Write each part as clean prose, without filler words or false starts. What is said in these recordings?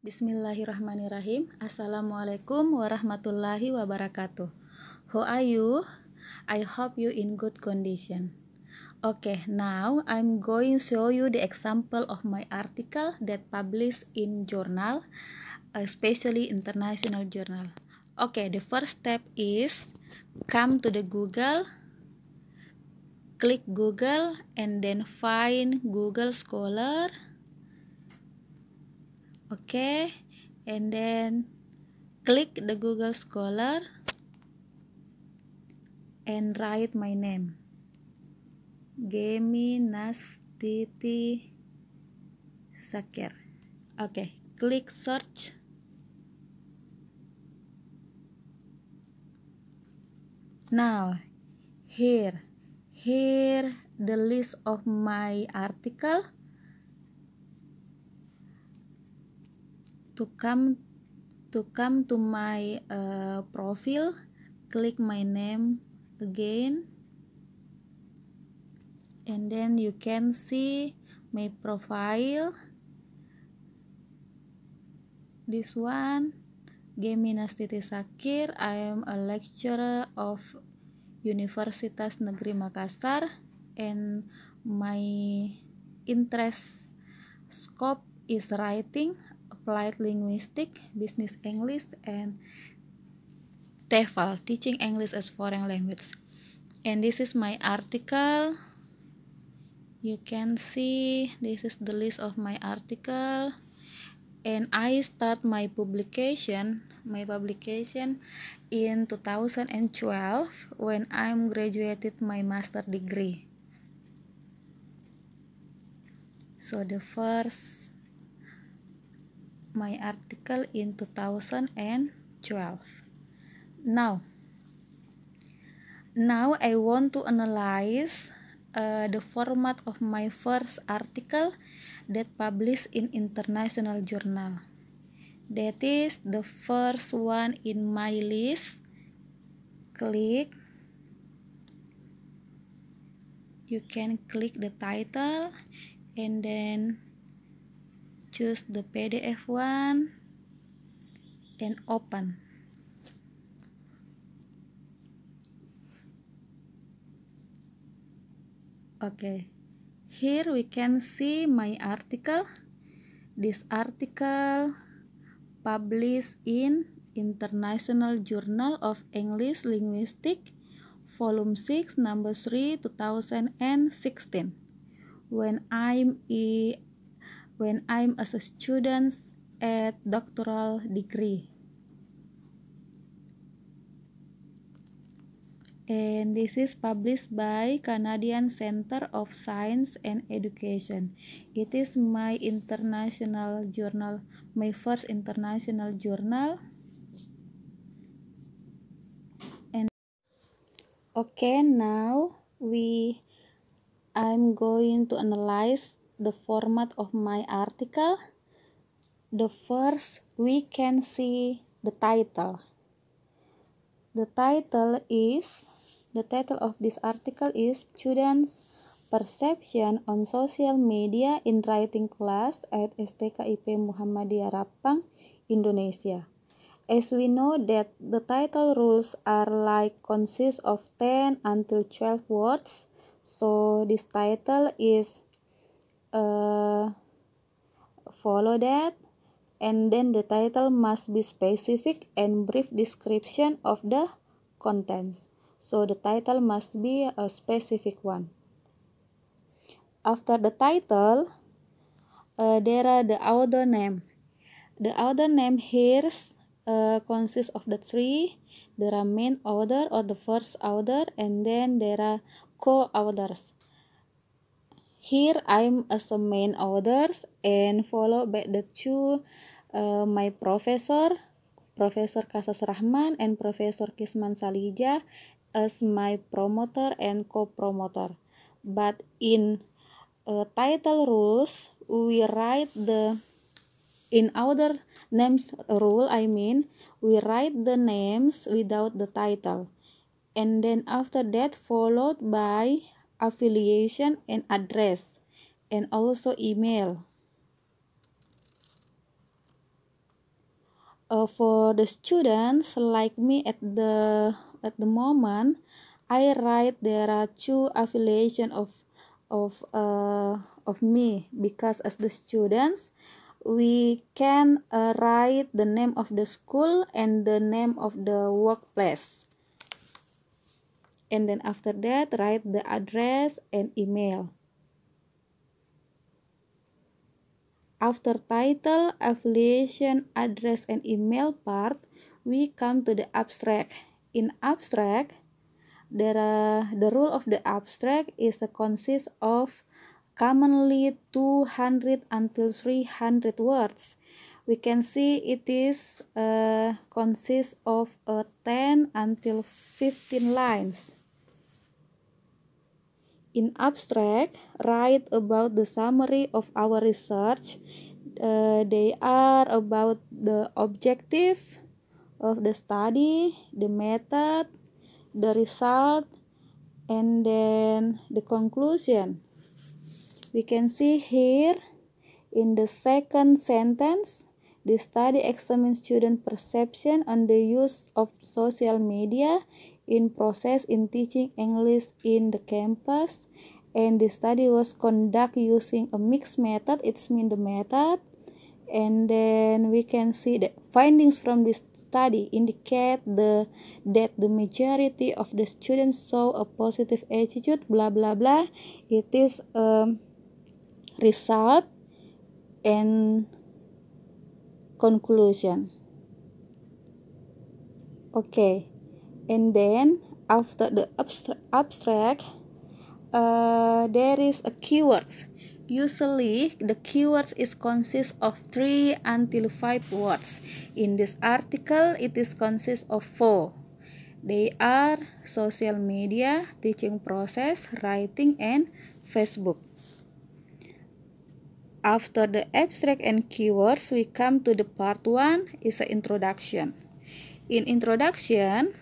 Bismillahirrahmanirrahim. Assalamualaikum warahmatullahi wabarakatuh. How are you? I hope you in good condition. Okay, now I'm going to show you the example of my article that published in journal, especially international journal. Okay, the first step is come to the Google, click Google, and then find Google Scholar. Okay, and then click the Google Scholar and write my name, Gemi Nastiti Sakir. Okay, click search. Now here the list of my article. To come to my profile, click my name again, and then you can see my profile. This one, Gemi Nastiti Sakir. I am a lecturer of Universitas Negeri Makassar, and my interest scope is writing, applied linguistic, business English, and TEFL, teaching English as foreign language. And this is my article. You can see this is the list of my article, and I start my publication in 2012 when I'm graduated my master degree. So the first my article in 2012. Now I want to analyze the format of my first article that published in international journal. That is the first one in my list. Click. You can click the title and then choose the PDF one and open. Okay, here we can see my article. This article published in International Journal of English Linguistics, Volume 6, Number 3, 2016. When I'm as a student at doctoral degree. And this is published by Canadian Center of Science and Education. It is my international journal, my first international journal. And okay, now I'm going to analyze the format of my article. The first, we can see the title. The title of this article is Students' Perception on Social Media in Writing Class at STKIP Muhammadiyah Rapang, Indonesia. As we know that the title rules are consist of 10 until 12 words, so this title is follow that, and then the title must be specific and brief description of the contents. So the title must be a specific one. After the title, there are the author name. The author name here consists of the three. There are main author or the first author, and then there are co-authors. Here I'm as a main authors, and followed by the two my Professor Kasas Rahman and Professor Kisman Salija as my promoter and co-promoter. But in title rules, we write in author names rule, we write the names without the title, and then after that followed by affiliation and address, and also email. For the students like me at the moment, I write there are two affiliation of me, because as the students we can write the name of the school and the name of the workplace, and then after that write the address and email. After title, affiliation, address, and email part, we come to the abstract. In abstract, the rule of the abstract is consists of commonly 200 until 300 words. We can see it is consists of 10 until 15 lines. In abstract, write about the summary of our research. They are about the objective of the study, the method, the result, and then the conclusion. We can see here in the second sentence, the study examines student perception on the use of social media in process in teaching English in the campus, and the study was conducted using a mixed method. It's mean the method. And then we can see the findings from this study indicate that the majority of the students saw a positive attitude, blah blah blah. It is result and conclusion. Okay, and then after the abstract, there is a keywords. Usually the keywords is consists of 3 until 5 words. In this article it is consists of 4. They are social media, teaching process, writing, and Facebook. After the abstract and keywords, we come to the part 1 is an introduction. In introduction,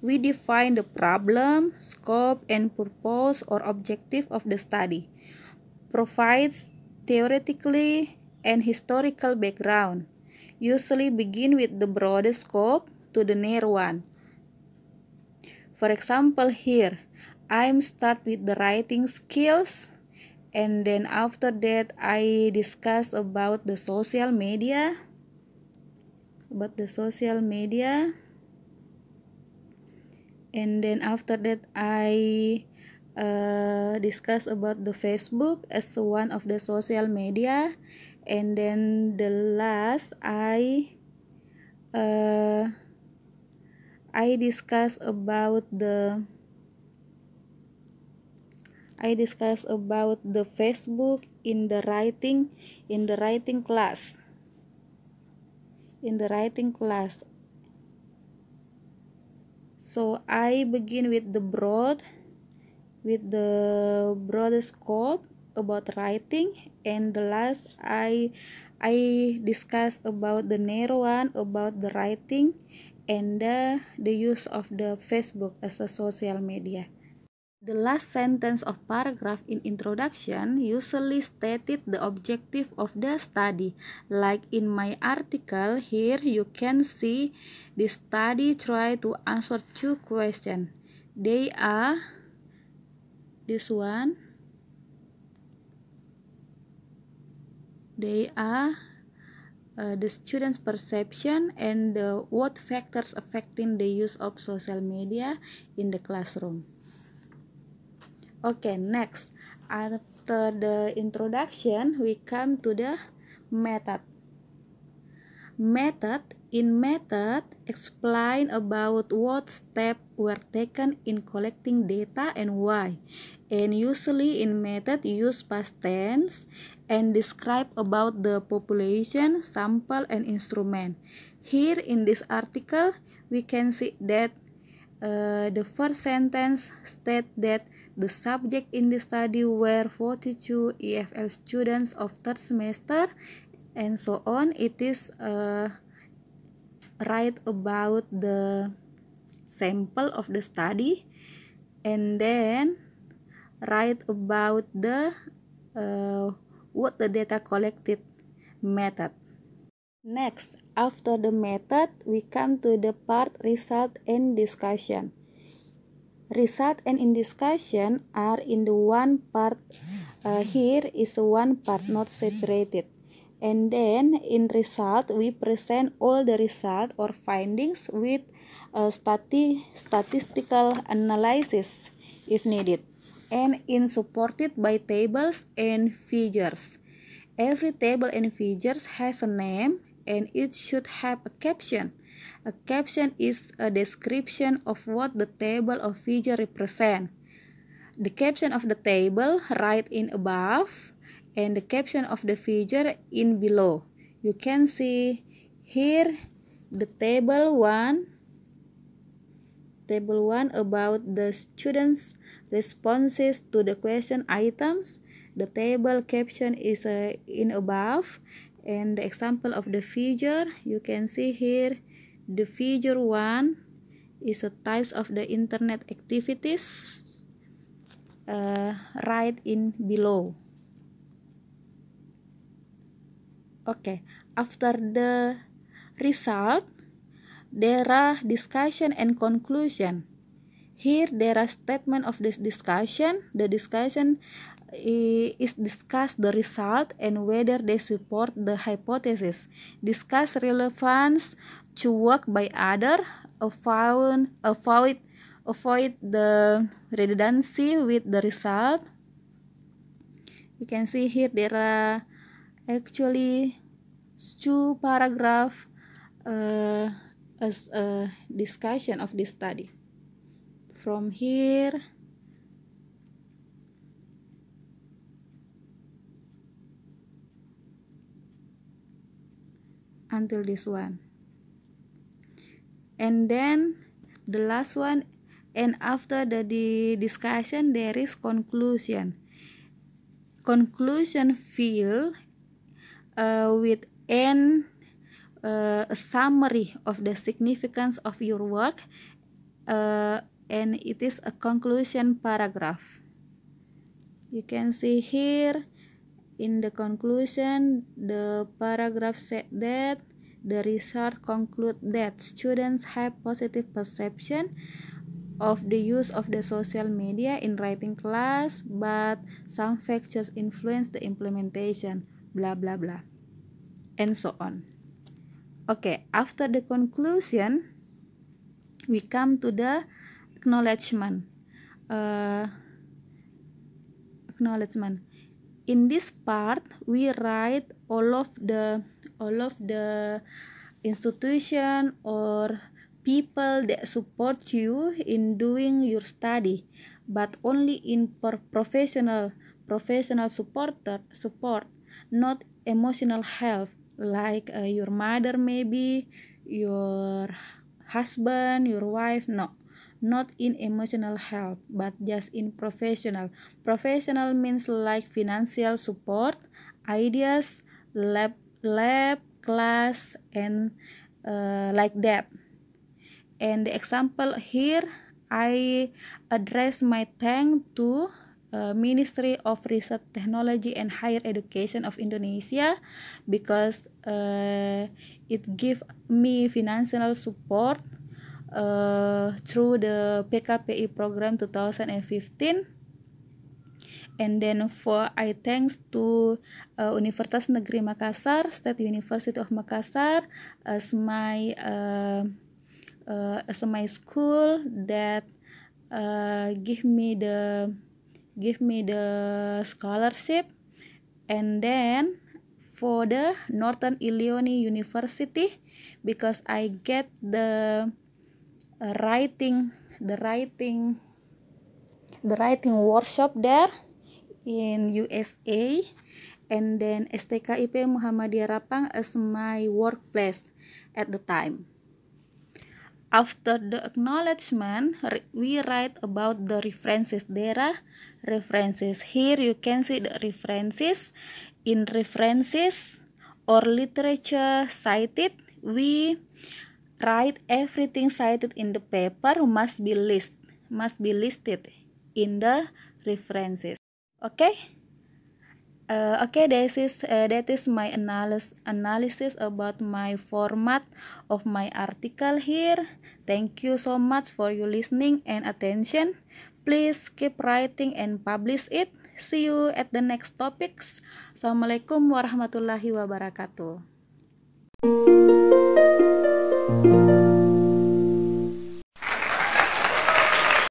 we define the problem, scope, and purpose or objective of the study. Provides theoretically and historical background. Usually begin with the broadest scope to the narrow one. For example, here, I'm start with the writing skills, and then after that I discuss about the social media. And then after that I discuss about the Facebook as one of the social media, and then the last I discuss about the Facebook in the writing class. So I begin with the broad scope about writing, and the last I discuss about the narrow one about the writing and the use of the Facebook as a social media. The last sentence of paragraph in introduction usually stated the objective of the study. Like in my article here, you can see the study try to answer 2 questions. They are this one. They are the students' perception and what factors affecting the use of social media in the classroom. Okay, next, after the introduction, we come to the method. In method, explain about what steps were taken in collecting data and why. And usually in method, use past tense and describe about the population, sample, and instrument. Here in this article, we can see that the first sentence states that the subject in the study were 42 EFL students of third semester, and so on. It is write about the sample of the study, and then write about the what the data collected method. Next, after the method, we come to the part result and discussion. Result and in discussion are in the one part. Here is one part, not separated. And then in result, we present all the result or findings with statistical analysis if needed, and in supported by tables and figures. Every table and figures has a name, and it should have a caption. A caption is a description of what the table or figure represent. The caption of the table right in above, and the caption of the figure in below. You can see here the table 1 about the students' responses to the question items. The table caption is in above, and the example of the figure you can see here. The figure 1 is a types of the internet activities right in below. Okay, after the result, there are discussion and conclusion. Here there are statement of this discussion. The discussion is discuss the result and whether they support the hypothesis. Discuss relevance to work by other. Avoid the redundancy with the result. You can see here there are actually 2 paragraphs as a discussion of this study. From here until this one, and then the last one, and after the discussion there is conclusion. Conclusion fill with a summary of the significance of your work, and it is a conclusion paragraph. You can see here in the conclusion, the paragraph said that the research conclude that students have positive perception of the use of the social media in writing class, but some factors influence the implementation, blah blah blah, and so on. Okay, after the conclusion, we come to the acknowledgement. In this part, we write all of the institution or people that support you in doing your study, but only in professional support, not emotional help, like your mother, maybe your husband, your wife. No, not in emotional help, but just in professional. Professional means like financial support, ideas, lab class, and like that. And the example here, I address my thanks to Ministry of Research, Technology and Higher Education of Indonesia, because it give me financial support through the PKPI program 2015. And then I thanks to Universitas Negeri Makassar, State University of Makassar, as my school that give me the scholarship. And then for the Northern Illinois University, because I get the writing workshop there in USA, and then STKIP Muhammadiyah Rapang as my workplace at the time. After the acknowledgement, we write about the references. There are references. Here you can see the references. In references or literature cited, we write everything cited in the paper must be listed in the references. Okay? Okay, that is my analysis about my format of my article here. Thank you so much for your listening and attention. Please keep writing and publish it. See you at the next topics. Assalamualaikum warahmatullahi wabarakatuh.